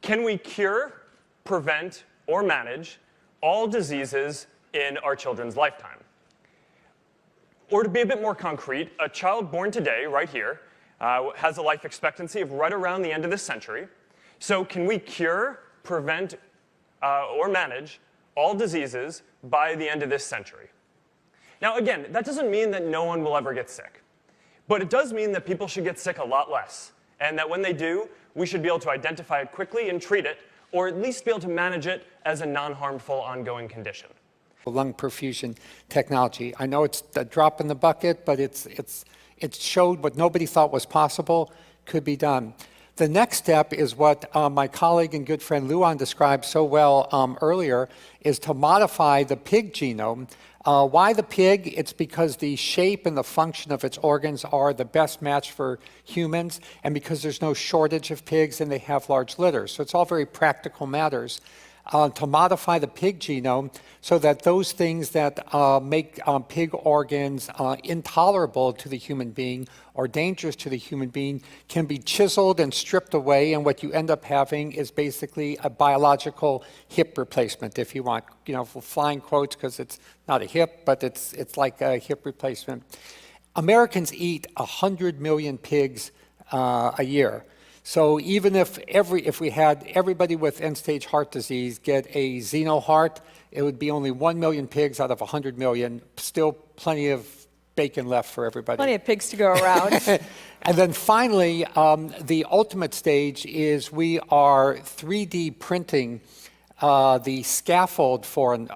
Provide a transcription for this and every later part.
Can we cure, prevent, or manage all diseases in our children's lifetime? Or to be a bit more concrete, a child born today, right here, has a life expectancy of right around the end of this century. So can we cure, prevent, or manage all diseases by the end of this century? Now, again, that doesn't mean that no one will ever get sick. But it does mean that people should get sick a lot less, and that when they do, we should be able to identify it quickly and treat it, or at least be able to manage it as a non-harmful ongoing condition. Lung perfusion technology. I know it's a drop in the bucket, but it showed what nobody thought was possible could be done. The next step is what my colleague and good friend Luan described so well earlier, is to modify the pig genome. Why the pig? It's because the shape and the function of its organs are the best match for humans, and because there's no shortage of pigs and they have large litters. So it's all very practical matters. To modify the pig genome so that those things that make pig organs intolerable to the human being or dangerous to the human being can be chiseled and stripped away, and what you end up having is basically a biological hip replacement, if you want, flying quotes, because it's not a hip, but it's like a hip replacement. Americans eat 100 million pigs a year. So even if we had everybody with end-stage heart disease get a xeno heart, it would be only 1 million pigs out of 100 million, still plenty of bacon left for everybody. Plenty of pigs to go around. And then finally, the ultimate stage is we are 3D printing the scaffold for an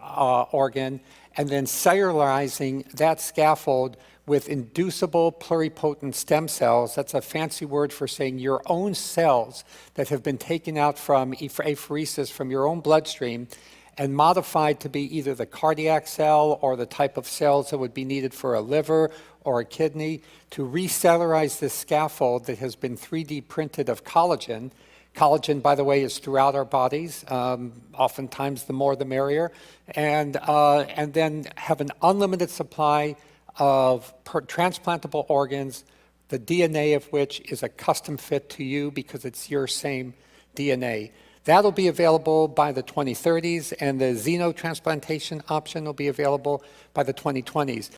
organ and then cellularizing that scaffold with inducible pluripotent stem cells. That's a fancy word for saying your own cells that have been taken out from apheresis from your own bloodstream and modified to be either the cardiac cell or the type of cells that would be needed for a liver or a kidney, to recellularize this scaffold that has been 3D printed of collagen. Collagen, by the way, is throughout our bodies. Oftentimes, the more the merrier. And then have an unlimited supply of transplantable organs, the DNA of which is a custom fit to you because it's your same DNA. That'll be available by the 2030s, and the xenotransplantation option will be available by the 2020s.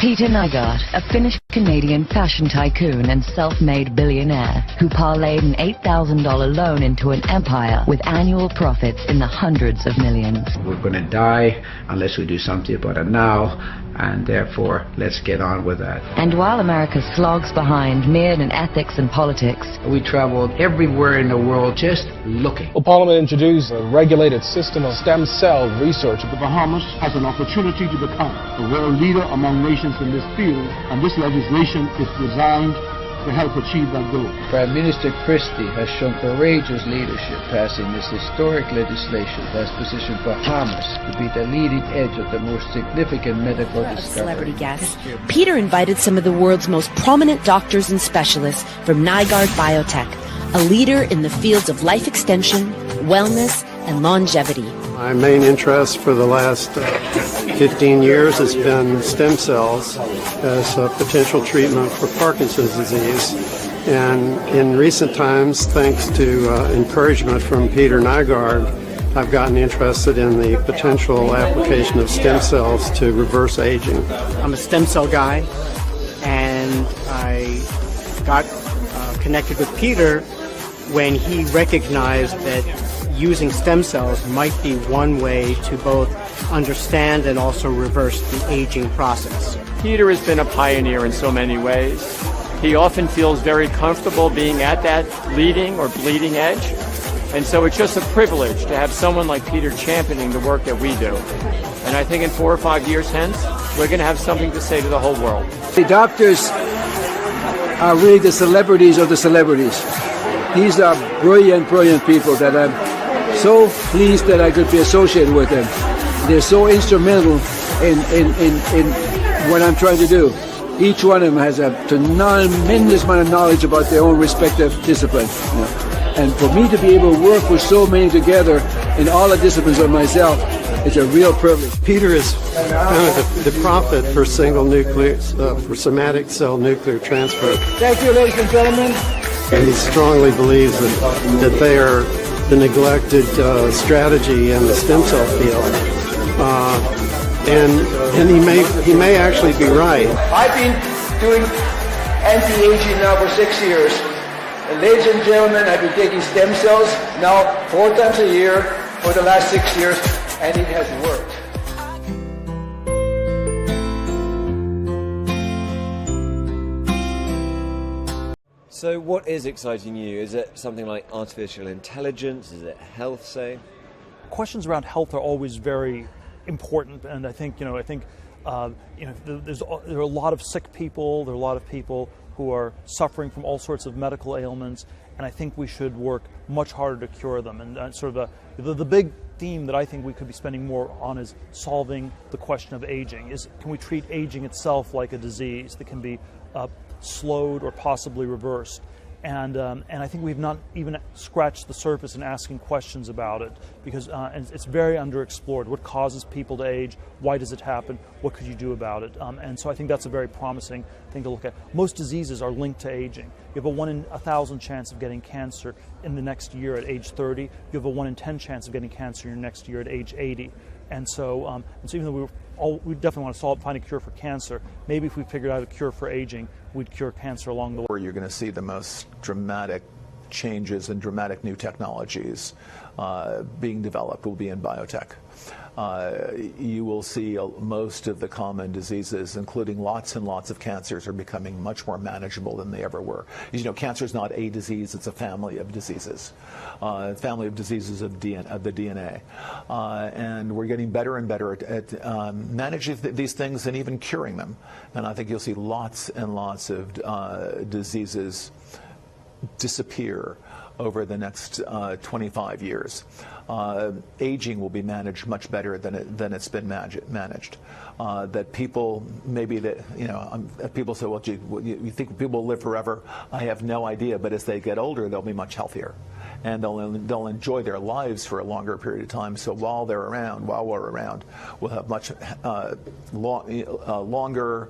Peter Nygaard, a Finnish-Canadian fashion tycoon and self-made billionaire who parlayed an $8,000 loan into an empire with annual profits in the hundreds of millions. We're going to die unless we do something about it now, and therefore let's get on with that. And while America slogs behind myriad in ethics and politics, we traveled everywhere in the world just looking. Well, Parliament introduced a regulated system of stem cell research. The Bahamas has an opportunity to become the world leader among nations in this field, and this legislation is designed to help achieve that goal. Prime Minister Christie has shown courageous leadership, passing this historic legislation that has positioned Bahamas to be the leading edge of the most significant medical discovery. Celebrity guests, Peter invited some of the world's most prominent doctors and specialists from Nygaard Biotech, a leader in the fields of life extension, wellness, and longevity. My main interest for the last 15 years has been stem cells as a potential treatment for Parkinson's disease. And in recent times, thanks to encouragement from Peter Nygaard, I've gotten interested in the potential application of stem cells to reverse aging. I'm a stem cell guy, and I got connected with Peter when he recognized that using stem cells might be one way to both understand and also reverse the aging process. Peter has been a pioneer in so many ways. He often feels very comfortable being at that leading or bleeding edge. And so it's just a privilege to have someone like Peter championing the work that we do. And I think in 4 or 5 years hence, we're going to have something to say to the whole world. The doctors are really the celebrities of the celebrities. These are brilliant, brilliant people that I'm so pleased that I could be associated with them. They're so instrumental in what I'm trying to do. Each one of them has a tremendous amount of knowledge about their own respective discipline. And for me to be able to work with so many together in all the disciplines of myself, it's a real privilege. Peter is kind of the prophet for single nuclear, for somatic cell nuclear transfer. Thank you, ladies and gentlemen. And he strongly believes that they are the neglected strategy in the stem cell field. And he may actually be right. I've been doing anti-aging now for 6 years. And ladies and gentlemen, I've been taking stem cells now 4 times a year for the last 6 years, and it has worked. So what is exciting you? Is it something like artificial intelligence? Is it health, say? Questions around health are always very important, and I think there are a lot of sick people. There are a lot of people who are suffering from all sorts of medical ailments, and I think we should work much harder to cure them. And sort of the big theme that I think we could be spending more on is solving the question of aging. Can we treat aging itself like a disease that can be slowed or possibly reversed? And I think we've not even scratched the surface in asking questions about it, because it's very underexplored. What causes people to age? Why does it happen? What could you do about it? And so I think that's a very promising thing to look at. Most diseases are linked to aging. You have a 1 in 1,000 chance of getting cancer in the next year at age 30. You have a 1 in 10 chance of getting cancer in your next year at age 80. And so even though we definitely want to find a cure for cancer, maybe if we figured out a cure for aging, we'd cure cancer along the way. Where you're going to see the most dramatic changes and dramatic new technologies being developed will be in biotech. You will see most of the common diseases, including lots and lots of cancers, are becoming much more manageable than they ever were. You know, cancer is not a disease, it's a family of diseases. Family of diseases of the DNA. And we're getting better and better at managing these things and even curing them. And I think you'll see lots and lots of diseases disappear over the next 25 years. Aging will be managed much better than it's been managed. That people, people say, well, gee, you think people will live forever? I have no idea, but as they get older, they'll be much healthier. And they'll enjoy their lives for a longer period of time. So while we're around, we'll have much longer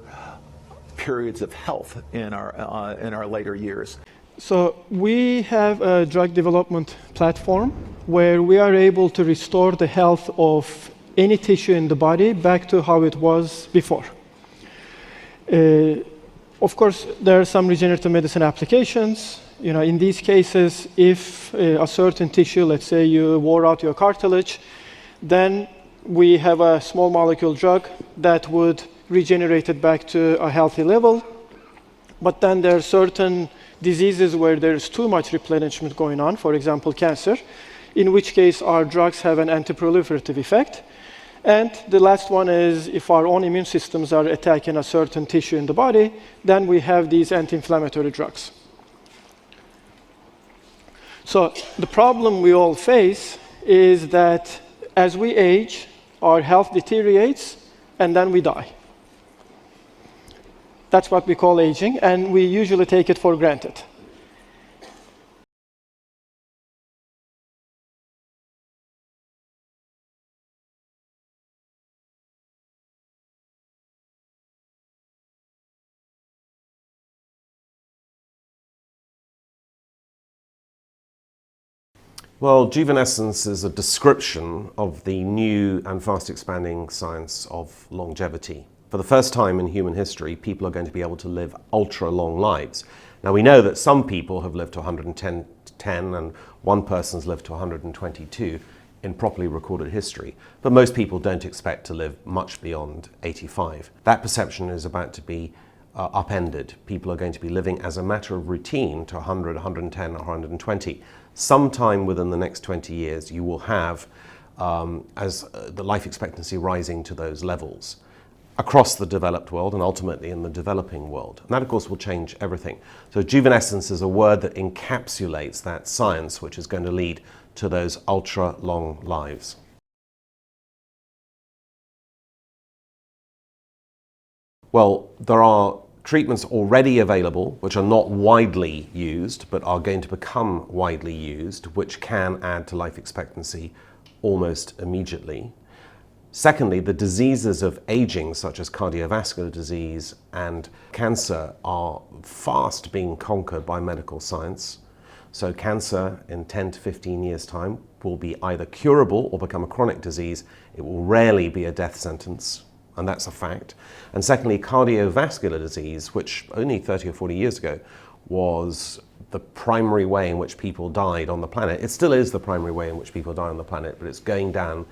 periods of health in our later years. So we have a drug development platform where we are able to restore the health of any tissue in the body back to how it was before. Of course, there are some regenerative medicine applications. You know, in these cases, if a certain tissue, let's say you wore out your cartilage, then we have a small molecule drug that would regenerate it back to a healthy level. But then there are certain diseases where there's too much replenishment going on, for example, cancer, in which case our drugs have an anti-proliferative effect. And the last one is if our own immune systems are attacking a certain tissue in the body, then we have these anti-inflammatory drugs. So the problem we all face is that as we age, our health deteriorates, and then we die. That's what we call aging, and we usually take it for granted. Well, juvenescence is a description of the new and fast expanding science of longevity. For the first time in human history, people are going to be able to live ultra long lives. Now we know that some people have lived to 110 and one person's lived to 122 in properly recorded history, but most people don't expect to live much beyond 85. That perception is about to be upended. People are going to be living as a matter of routine to 100, 110 or 120. Sometime within the next 20 years you will have the life expectancy rising to those levels across the developed world and ultimately in the developing world. And that, of course, will change everything. So juvenescence is a word that encapsulates that science which is going to lead to those ultra-long lives. Well, there are treatments already available which are not widely used but are going to become widely used, which can add to life expectancy almost immediately. Secondly, the diseases of aging, such as cardiovascular disease and cancer, are fast being conquered by medical science. So cancer in 10 to 15 years' time will be either curable or become a chronic disease. It will rarely be a death sentence, and that's a fact. And secondly, cardiovascular disease, which only 30 or 40 years ago was the primary way in which people died on the planet. It still is the primary way in which people die on the planet, but it's going down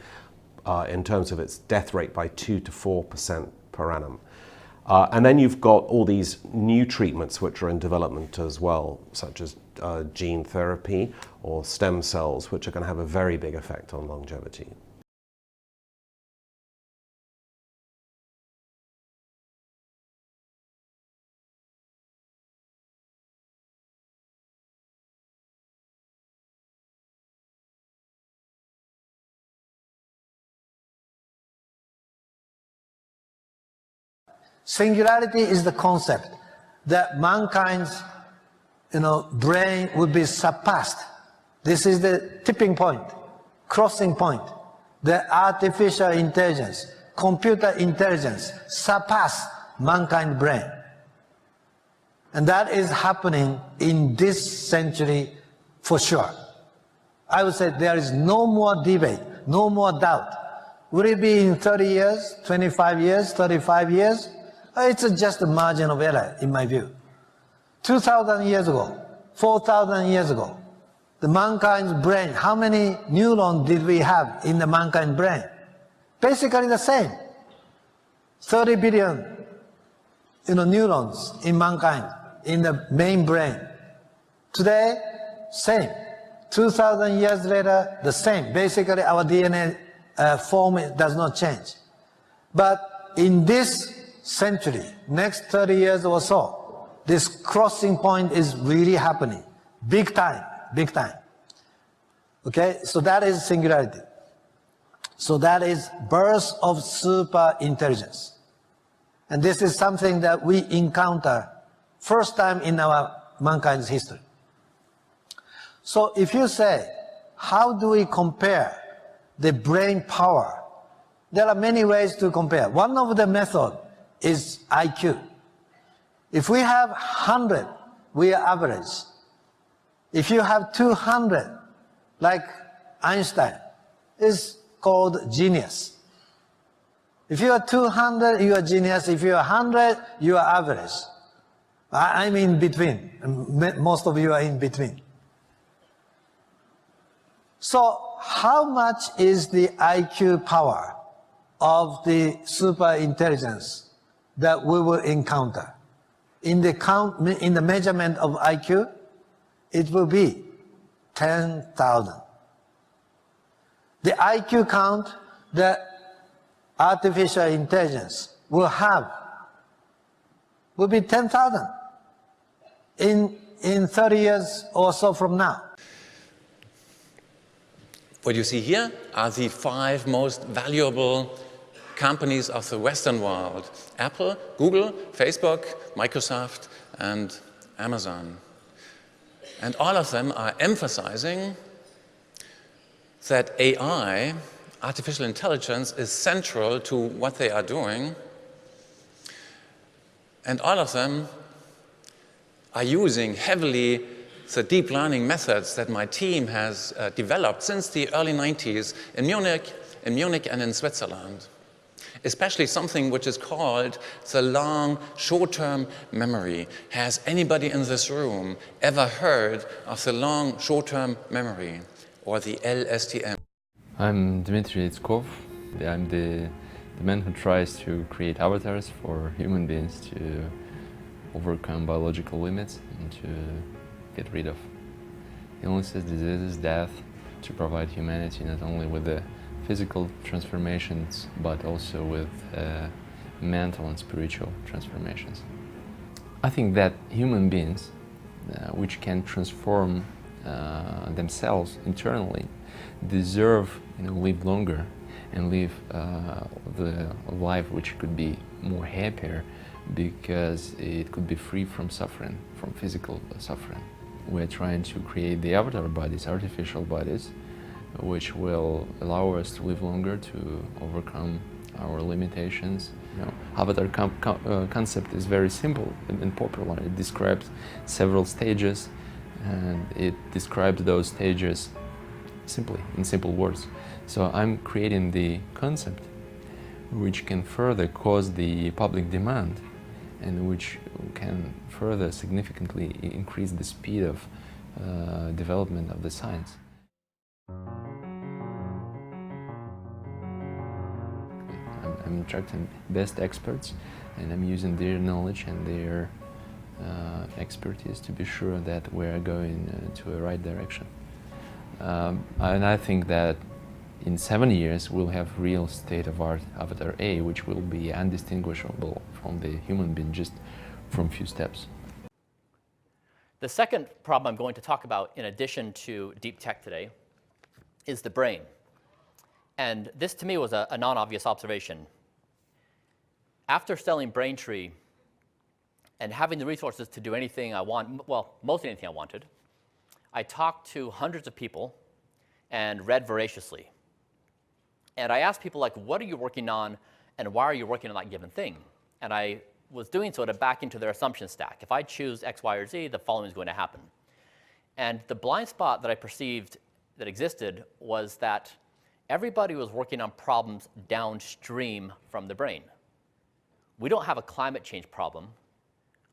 in terms of its death rate by 2 to 4% per annum. And then you've got all these new treatments which are in development as well, such as gene therapy or stem cells, which are going to have a very big effect on longevity. Singularity is the concept that mankind's brain would be surpassed. This is the tipping point, crossing point. The artificial intelligence, computer intelligence surpass mankind's brain. And that is happening in this century for sure. I would say there is no more debate, no more doubt. Will it be in 30 years, 25 years, 35 years? It's just a margin of error, in my view. 2,000 years ago, 4,000 years ago, the mankind's brain, how many neurons did we have in the mankind brain? Basically the same. 30 billion neurons in mankind, in the main brain. Today, same. 2,000 years later, the same. Basically our DNA form does not change. But in this century, next 30 years or so, this crossing point is really happening. Big time, big time. Okay, so that is singularity. So that is birth of super intelligence. And this is something that we encounter first time in our mankind's history. So if you say, how do we compare the brain power? There are many ways to compare. One of the methods is IQ. If we have 100, we are average. If you have 200, like Einstein, is called genius. If you are 200, you are genius. If you are 100, you are average. I'm in between. Most of you are in between. So how much is the IQ power of the super intelligence that we will encounter? In the measurement of IQ, it will be 10,000. The IQ count that artificial intelligence will have will be 10,000 in 30 years or so from now. What you see here are the 5 most valuable companies of the Western world: Apple, Google, Facebook, Microsoft, and Amazon. And all of them are emphasizing that AI, artificial intelligence, is central to what they are doing. And all of them are using heavily the deep learning methods that my team has developed since the early 90s in Munich and in Switzerland. Especially something which is called the long short-term memory. Has anybody in this room ever heard of the long short-term memory, or the LSTM? I'm Dmitry Itskov. I'm the man who tries to create avatars for human beings to overcome biological limits and to get rid of illnesses, diseases, death, to provide humanity not only with the physical transformations, but also with mental and spiritual transformations. I think that human beings, which can transform themselves internally, deserve live longer and live the life which could be more happier, because it could be free from suffering, from physical suffering. We're trying to create the avatar bodies, artificial bodies, which will allow us to live longer, to overcome our limitations. Avatar concept is very simple and popular. It describes several stages and it describes those stages simply, in simple words. So I'm creating the concept which can further cause the public demand and which can further significantly increase the speed of development of the science. I'm attracting best experts, and I'm using their knowledge and their expertise to be sure that we're going to a right direction. And I think that in 7 years we'll have real state-of-art Avatar A, which will be undistinguishable from the human being just from few steps. The second problem I'm going to talk about, in addition to deep tech today, is the brain. And this to me was a non-obvious observation. After selling Braintree and having the resources to do anything I want, well, mostly anything I wanted, I talked to hundreds of people and read voraciously. And I asked people, like, what are you working on and why are you working on that given thing? And I was doing so to back into their assumption stack. If I choose X, Y, or Z, the following is going to happen. And the blind spot that I perceived that existed was that everybody was working on problems downstream from the brain. We don't have a climate change problem.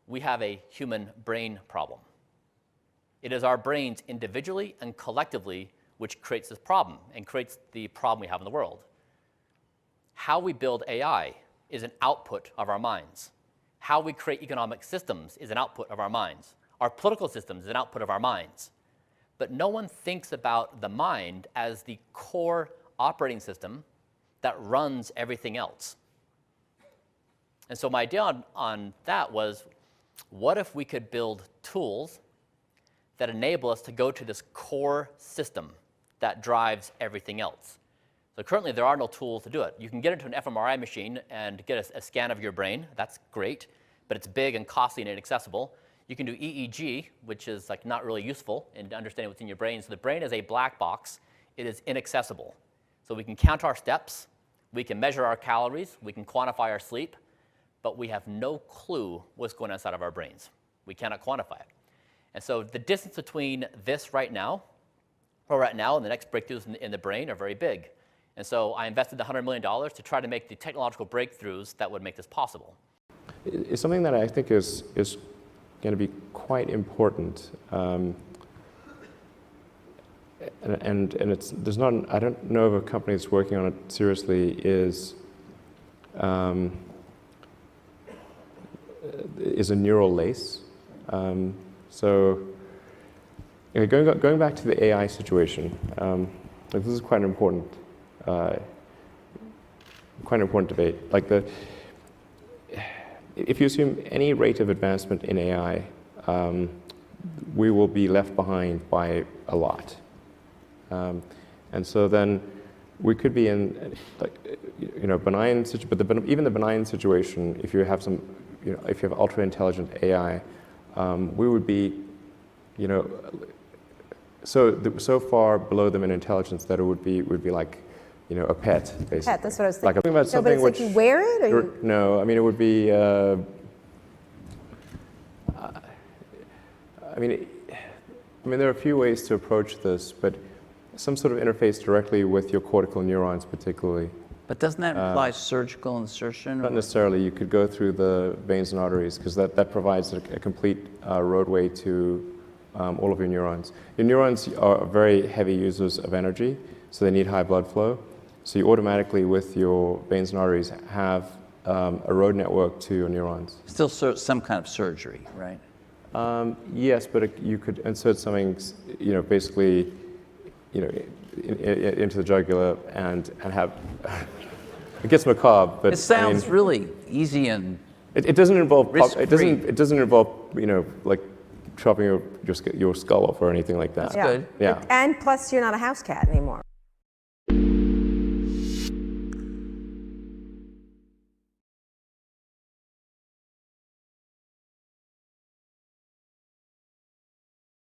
We have a human brain problem. It is our brains individually and collectively which creates this problem and creates the problem we have in the world. How we build AI is an output of our minds. How we create economic systems is an output of our minds. Our political systems is an output of our minds. But no one thinks about the mind as the core operating system that runs everything else. And so my idea on that was, what if we could build tools that enable us to go to this core system that drives everything else? So currently there are no tools to do it. You can get into an fMRI machine and get a scan of your brain. That's great, but it's big and costly and inaccessible. You can do EEG, which is like not really useful in understanding what's in your brain. So the brain is a black box. It is inaccessible. So we can count our steps, we can measure our calories, we can quantify our sleep, but we have no clue what's going on inside of our brains. We cannot quantify it. And so the distance between this right now, where we're at now, and the next breakthroughs in the brain are very big. And so I invested $100 million to try to make the technological breakthroughs that would make this possible. It's something that I think is going to be quite important. And there's not, I don't know of a company that's working on it seriously, is a neural lace. So going back to the AI situation, like this is quite an important debate. Like if you assume any rate of advancement in AI, we will be left behind by a lot. And so then we could be in, like, benign, but even the benign situation, if you have some, if you have ultra intelligent AI, we would be, so far below them in intelligence that it would be like, a pet, basically. Pet, that's what I was thinking. Like about something but it's like you wear it, or no? I mean, it would be. I mean, there are a few ways to approach this, but some sort of interface directly with your cortical neurons, particularly. But doesn't that imply surgical insertion? Not necessarily. You could go through the veins and arteries, because that provides a complete roadway to all of your neurons. Your neurons are very heavy users of energy, so they need high blood flow. So you automatically, with your veins and arteries, have a road network to your neurons. Still some kind of surgery, right? Yes, but you could insert something, basically, into the jugular and have. It gets macabre, but it sounds really easy and. It doesn't involve. Risk-free. It doesn't involve, like chopping your skull off or anything like that. That's good. Yeah. And plus, you're not a house cat anymore.